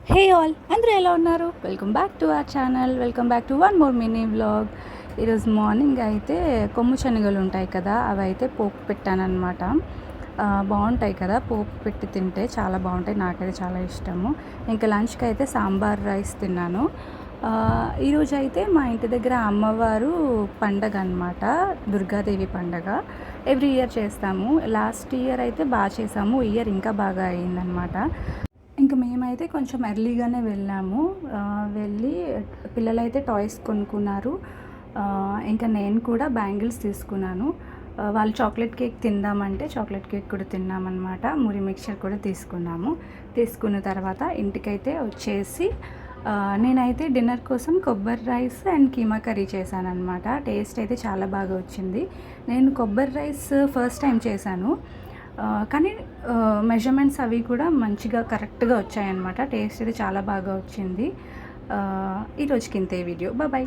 Hey all అందరూ ఎలా ఉన్నారు? Welcome back to our channel. Welcome back to one more mini vlog. ఈరోజు morning అయితే కొమ్ము శనగలు ఉంటాయి కదా, అవి అయితే పోపు పెట్టానన్నమాట. బాగుంటాయి కదా, పోపు పెట్టి తింటే చాలా బాగుంటాయి. నాకైతే చాలా ఇష్టము. ఇంకా లంచ్కి అయితే సాంబార్ రైస్ తిన్నాను. ఈరోజు అయితే మా ఇంటి దగ్గర అమ్మవారు పండగ అనమాట, దుర్గాదేవి పండగ. ఎవ్రీ ఇయర్ చేస్తాము. లాస్ట్ ఇయర్ అయితే బాగా చేసాము, ఈ ఇయర్ ఇంకా బాగా అయిందనమాట. ఇంకా మేమైతే కొంచెం ఎర్లీగానే వెళ్ళాము. వెళ్ళి పిల్లలైతే టాయ్స్ కొనుక్కున్నారు. ఇంకా నేను కూడా బ్యాంగిల్స్ తీసుకున్నాను. వాళ్ళు చాక్లెట్ కేక్ తిందామంటే చాక్లెట్ కేక్ కూడా తిన్నామన్నమాట. మురి మిక్చర్ కూడా తీసుకున్నాము. తీసుకున్న తర్వాత ఇంటికైతే వచ్చేసి నేనైతే డిన్నర్ కోసం కొబ్బరి రైస్ అండ్ కీమా కర్రీ చేశానన్నమాట. టేస్ట్ అయితే చాలా బాగా వచ్చింది. నేను కొబ్బరి రైస్ ఫస్ట్ టైం చేశాను, కానీ మెజర్మెంట్స్ అవి కూడా మంచిగా కరెక్ట్గా వచ్చాయన్నమాట. టేస్ట్ అయితే చాలా బాగా వచ్చింది. ఈరోజుకి ఇంతే వీడియో. బాయ్.